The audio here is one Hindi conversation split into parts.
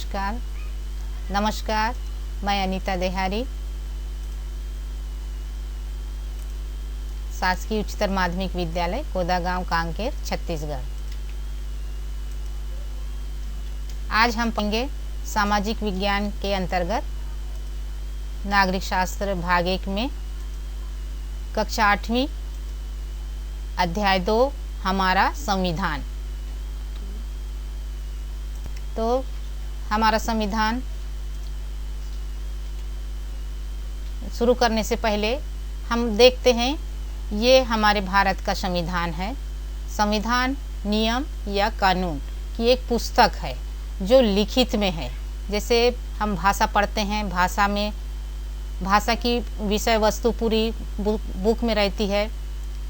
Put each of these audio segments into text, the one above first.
नमस्कार, मैं अनीता देहारी, शासकीय उच्चतर माध्यमिक विद्यालय कोदागांव कांकेर छत्तीसगढ़। आज हम पढ़ेंगे सामाजिक विज्ञान के अंतर्गत नागरिक शास्त्र भाग 1 में कक्षा 8वीं अध्याय 2 हमारा संविधान। तो हमारा संविधान शुरू करने से पहले हम देखते हैं, ये हमारे भारत का संविधान है। संविधान नियम या कानून की एक पुस्तक है जो लिखित में है। जैसे हम भाषा पढ़ते हैं, भाषा की विषय वस्तु पूरी बुक में रहती है,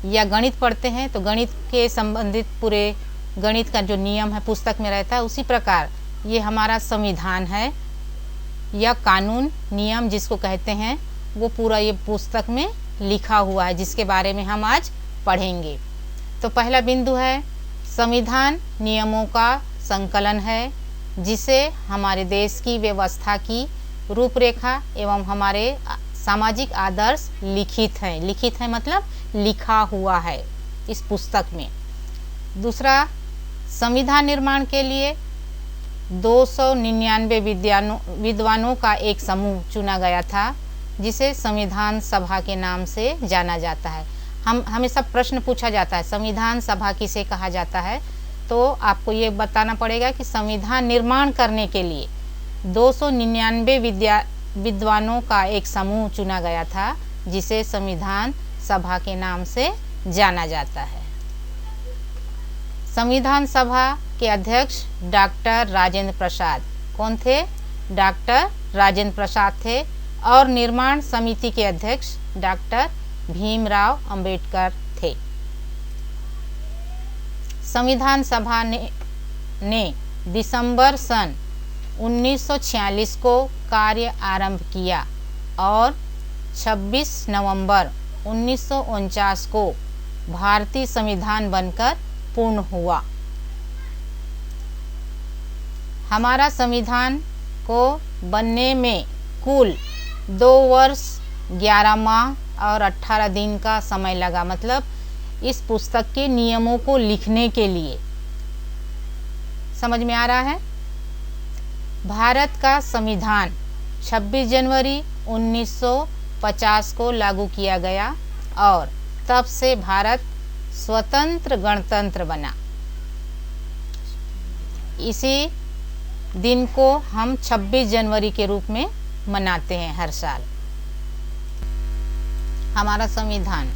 या गणित पढ़ते हैं तो गणित के संबंधित पूरे गणित का जो नियम है पुस्तक में रहता है। उसी प्रकार ये हमारा संविधान है या कानून नियम जिसको कहते हैं, वो पूरा ये पुस्तक में लिखा हुआ है, जिसके बारे में हम आज पढ़ेंगे। तो पहला बिंदु है, संविधान नियमों का संकलन है जिसे हमारे देश की व्यवस्था की रूपरेखा एवं हमारे सामाजिक आदर्श लिखित हैं। लिखित है मतलब लिखा हुआ है इस पुस्तक में। दूसरा, संविधान निर्माण के लिए 299 विद्वानों का एक समूह चुना गया था, जिसे संविधान सभा के नाम से जाना जाता है। हमेशा प्रश्न पूछा जाता है, संविधान सभा किसे कहा जाता है? तो आपको ये बताना पड़ेगा कि संविधान निर्माण करने के लिए 299 विद्वानों का एक समूह चुना गया था, जिसे संविधान सभा के नाम से जाना जाता है। संविधान सभा के अध्यक्ष डॉक्टर राजेंद्र प्रसाद कौन थे? डॉक्टर राजेंद्र प्रसाद थे। और निर्माण समिति के अध्यक्ष डॉक्टर भीमराव अंबेडकर थे। संविधान सभा ने दिसंबर सन 1946 को कार्य आरंभ किया और 26 नवंबर 1949 को भारतीय संविधान बनकर पूर्ण हुआ। हमारा संविधान को बनने में कुल 2 वर्ष 11 माह और 18 दिन का समय लगा। मतलब इस पुस्तक के नियमों को लिखने के लिए। समझ में आ रहा है? भारत का संविधान 26 जनवरी 1950 को लागू किया गया और तब से भारत स्वतंत्र गणतंत्र बना। इसी दिन को हम 26 जनवरी के रूप में मनाते हैं हर साल। हमारा संविधान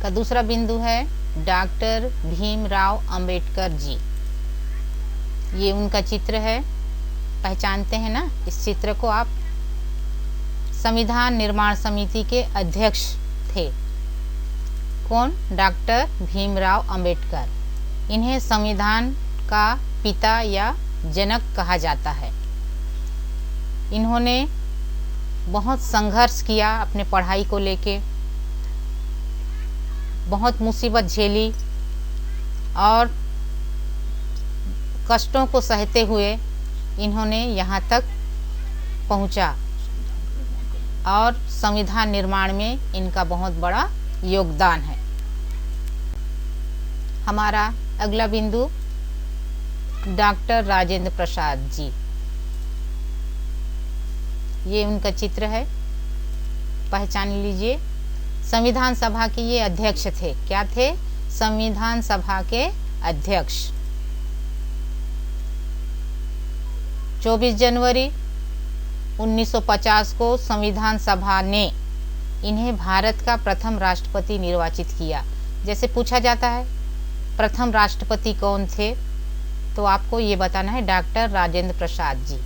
का दूसरा बिंदु है डॉक्टर भीमराव अंबेडकर जी। ये उनका चित्र है, पहचानते हैं ना इस चित्र को आप? संविधान निर्माण समिति के अध्यक्ष थे। कौन? डॉक्टर भीमराव अंबेडकर। इन्हें संविधान का पिता या जनक कहा जाता है। इन्होंने बहुत संघर्ष किया अपने पढ़ाई को लेके, बहुत मुसीबत झेली और कष्टों को सहते हुए इन्होंने यहाँ तक पहुँचा और संविधान निर्माण में इनका बहुत बड़ा योगदान है। हमारा अगला बिंदु डॉक्टर राजेंद्र प्रसाद जी। ये उनका चित्र है, पहचान लीजिए। संविधान सभा के ये अध्यक्ष थे। क्या थे? संविधान सभा के अध्यक्ष। 24 जनवरी 1950 को संविधान सभा ने इन्हें भारत का प्रथम राष्ट्रपति निर्वाचित किया। जैसे पूछा जाता है प्रथम राष्ट्रपति कौन थे, तो आपको ये बताना है डॉक्टर राजेंद्र प्रसाद जी।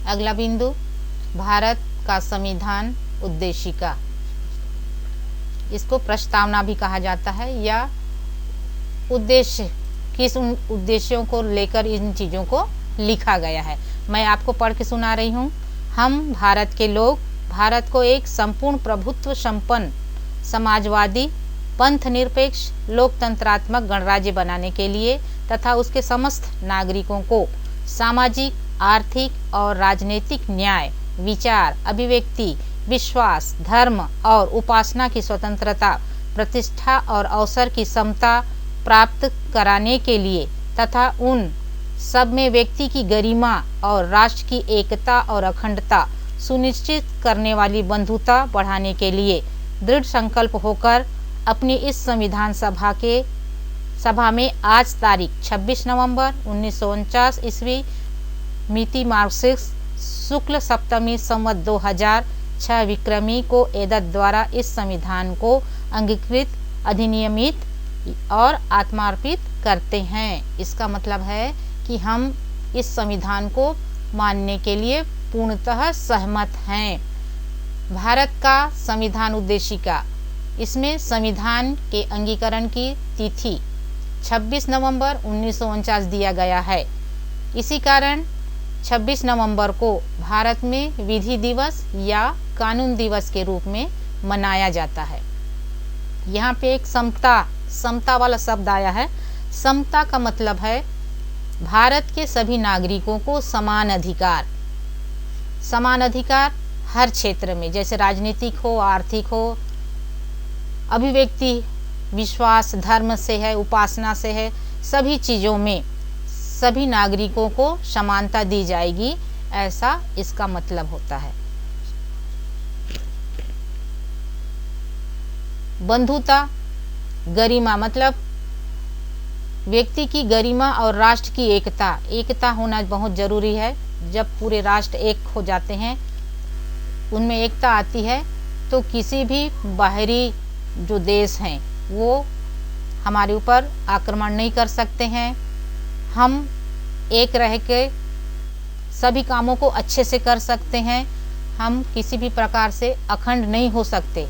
अगला बिंदु भारत का संविधान उद्देशिका। इसको प्रस्तावना भी कहा जाता है, या उद्देश्य, किस उद्देश्यों को लेकर इन चीज़ों को लिखा गया है। मैं आपको पढ़ के सुना रही हूँ। हम भारत के लोग भारत को एक संपूर्ण प्रभुत्व संपन्न समाजवादी पंथ निरपेक्ष लोकतंत्रात्मक गणराज्य बनाने के लिए तथा उसके समस्त नागरिकों को सामाजिक, आर्थिक और राजनीतिक न्याय, विचार, अभिव्यक्ति, विश्वास, धर्म और उपासना की स्वतंत्रता, प्रतिष्ठा और अवसर की समता प्राप्त कराने के लिए तथा उन सब में व्यक्ति की गरिमा और राष्ट्र की एकता और अखंडता सुनिश्चित करने वाली बंधुता बढ़ाने के लिए दृढ़ संकल्प होकर अपनी इस संविधान सभा में आज तारीख 26 नवंबर 1949 ईस्वी मिति मार्क्सिस्ट शुक्ल सप्तमी संवत 2006 विक्रमी को एतद द्वारा इस संविधान को अंगीकृत, अधिनियमित और आत्मार्पित करते हैं। इसका मतलब है कि हम इस संविधान को मानने के लिए पूर्णतः सहमत हैं। भारत का संविधान उद्देशिका, इसमें संविधान के अंगीकरण की तिथि 26 नवंबर 1949 दिया गया है। इसी कारण 26 नवंबर को भारत में विधि दिवस या कानून दिवस के रूप में मनाया जाता है। यहाँ पे एक समता वाला शब्द आया है। समता का मतलब है भारत के सभी नागरिकों को समान अधिकार हर क्षेत्र में, जैसे राजनीतिक हो, आर्थिक हो, अभिव्यक्ति, विश्वास, धर्म से है, उपासना से है, सभी चीज़ों में सभी नागरिकों को समानता दी जाएगी, ऐसा इसका मतलब होता है। बंधुता, गरिमा मतलब व्यक्ति की गरिमा और राष्ट्र की एकता होना बहुत ज़रूरी है। जब पूरे राष्ट्र एक हो जाते हैं, उनमें एकता आती है, तो किसी भी बाहरी जो देश हैं वो हमारे ऊपर आक्रमण नहीं कर सकते हैं। हम एक रह के सभी कामों को अच्छे से कर सकते हैं। हम किसी भी प्रकार से अखंड नहीं हो सकते।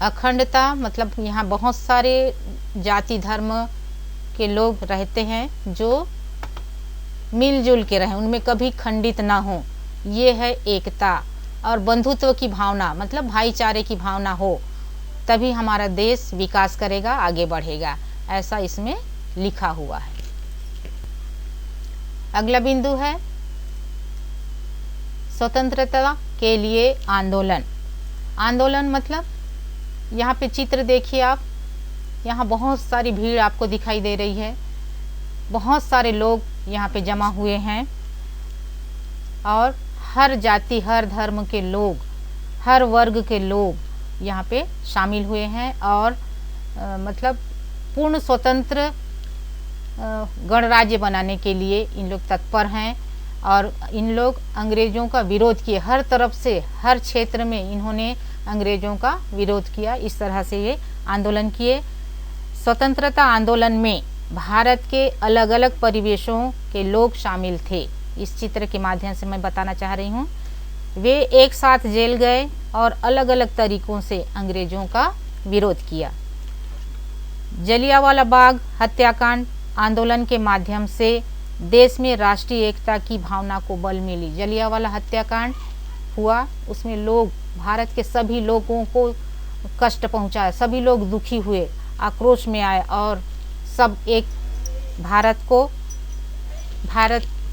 अखंडता मतलब यहाँ बहुत सारे जाति धर्म के लोग रहते हैं जो मिलजुल के रहें, उनमें कभी खंडित ना हो, ये है एकता। और बंधुत्व की भावना मतलब भाईचारे की भावना हो, तभी हमारा देश विकास करेगा, आगे बढ़ेगा, ऐसा इसमें लिखा हुआ है। अगला बिंदु है स्वतंत्रता के लिए आंदोलन। आंदोलन मतलब यहाँ पे चित्र देखिए आप, यहाँ बहुत सारी भीड़ आपको दिखाई दे रही है। बहुत सारे लोग यहाँ पे जमा हुए हैं और हर जाति, हर धर्म के लोग, हर वर्ग के लोग यहाँ पे शामिल हुए हैं और मतलब पूर्ण स्वतंत्र गणराज्य बनाने के लिए इन लोग तत्पर हैं। और इन लोग अंग्रेज़ों का विरोध किए, हर तरफ से, हर क्षेत्र में इन्होंने अंग्रेज़ों का विरोध किया। इस तरह से ये आंदोलन किए। स्वतंत्रता आंदोलन में भारत के अलग अलग परिवेशों के लोग शामिल थे। इस चित्र के माध्यम से मैं बताना चाह रही हूँ। वे एक साथ जेल गए और अलग अलग तरीक़ों से अंग्रेज़ों का विरोध किया। जलियांवाला बाग हत्याकांड आंदोलन के माध्यम से देश में राष्ट्रीय एकता की भावना को बल मिली। जलियांवाला हत्याकांड हुआ, उसमें लोग, भारत के सभी लोगों को कष्ट पहुंचा, सभी लोग दुखी हुए, आक्रोश में आए और सब एक भारत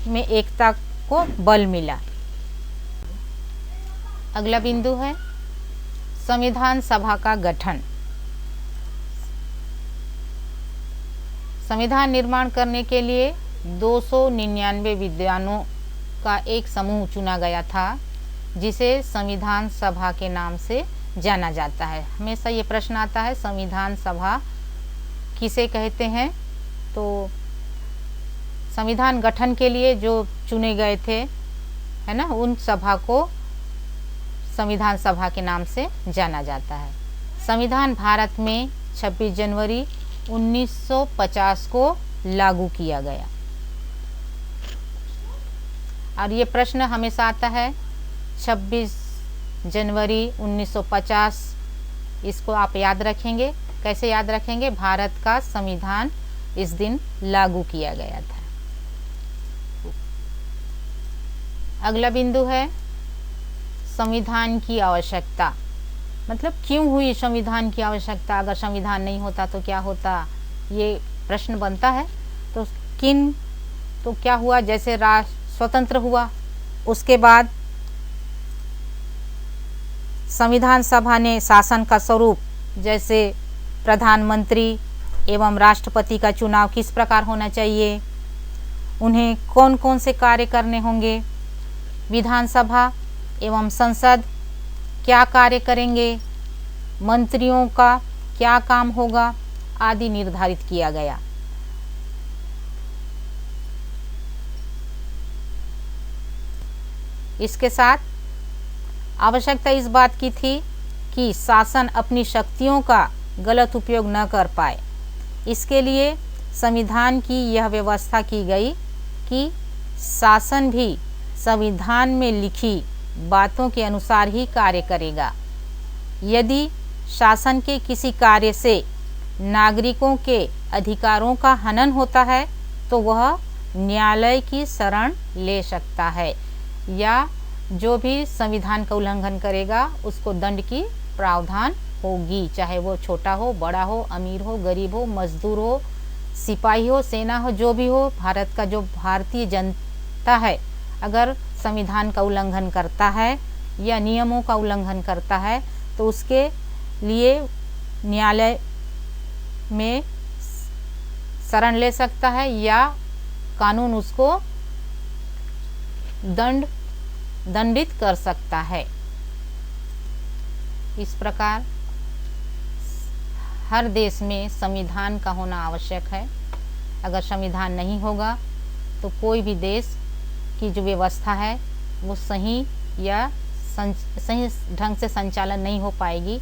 में एकता को बल मिला। अगला बिंदु है संविधान सभा का गठन। संविधान निर्माण करने के लिए 299 विद्वानों का एक समूह चुना गया था, जिसे संविधान सभा के नाम से जाना जाता है। हमेशा ये प्रश्न आता है, संविधान सभा किसे कहते हैं? तो संविधान गठन के लिए जो चुने गए थे, है ना, उन सभा को संविधान सभा के नाम से जाना जाता है। संविधान भारत में 26 जनवरी 1950 को लागू किया गया। और ये प्रश्न हमेशा आता है 26 जनवरी 1950, इसको आप याद रखेंगे। कैसे याद रखेंगे? भारत का संविधान इस दिन लागू किया गया था। अगला बिंदु है संविधान की आवश्यकता। मतलब क्यों हुई संविधान की आवश्यकता, अगर संविधान नहीं होता तो क्या होता, ये प्रश्न बनता है। तो क्या हुआ, जैसे राष्ट्र स्वतंत्र हुआ उसके बाद संविधान सभा ने शासन का स्वरूप, जैसे प्रधानमंत्री एवं राष्ट्रपति का चुनाव किस प्रकार होना चाहिए, उन्हें कौन कौन से कार्य करने होंगे, विधानसभा एवं संसद क्या कार्य करेंगे, मंत्रियों का क्या काम होगा आदि निर्धारित किया गया। इसके साथ आवश्यकता इस बात की थी कि शासन अपनी शक्तियों का गलत उपयोग न कर पाए। इसके लिए संविधान की यह व्यवस्था की गई कि शासन भी संविधान में लिखी बातों के अनुसार ही कार्य करेगा। यदि शासन के किसी कार्य से नागरिकों के अधिकारों का हनन होता है तो वह न्यायालय की शरण ले सकता है, या जो भी संविधान का उल्लंघन करेगा उसको दंड की प्रावधान होगी, चाहे वो छोटा हो, बड़ा हो, अमीर हो, गरीब हो, मजदूर हो, सिपाही हो, सेना हो, जो भी हो। भारत का जो भारतीय जनता है अगर संविधान का उल्लंघन करता है या नियमों का उल्लंघन करता है तो उसके लिए न्यायालय में शरण ले सकता है या कानून उसको दंडित कर सकता है। इस प्रकार हर देश में संविधान का होना आवश्यक है। अगर संविधान नहीं होगा तो कोई भी देश की जो व्यवस्था है वो सही ढंग से संचालन नहीं हो पाएगी।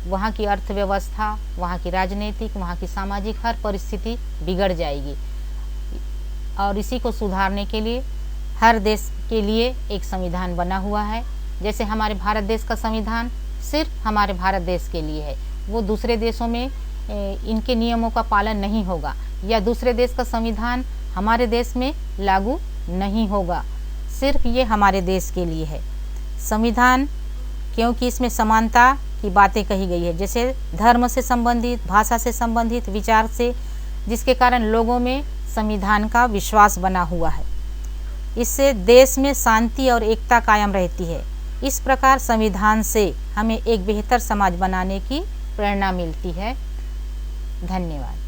वहाँ की अर्थव्यवस्था, वहाँ की राजनीतिक, वहाँ की सामाजिक हर परिस्थिति बिगड़ जाएगी। और इसी को सुधारने के लिए हर देश के लिए एक संविधान बना हुआ है। जैसे हमारे भारत देश का संविधान सिर्फ हमारे भारत देश के लिए है, वो दूसरे देशों में इनके नियमों का पालन नहीं होगा, या दूसरे देश का संविधान हमारे देश में लागू नहीं होगा। सिर्फ ये हमारे देश के लिए है संविधान, क्योंकि इसमें समानता की बातें कही गई है, जैसे धर्म से संबंधित, भाषा से संबंधित, विचार से, जिसके कारण लोगों में संविधान का विश्वास बना हुआ है। इससे देश में शांति और एकता कायम रहती है। इस प्रकार संविधान से हमें एक बेहतर समाज बनाने की प्रेरणा मिलती है। धन्यवाद।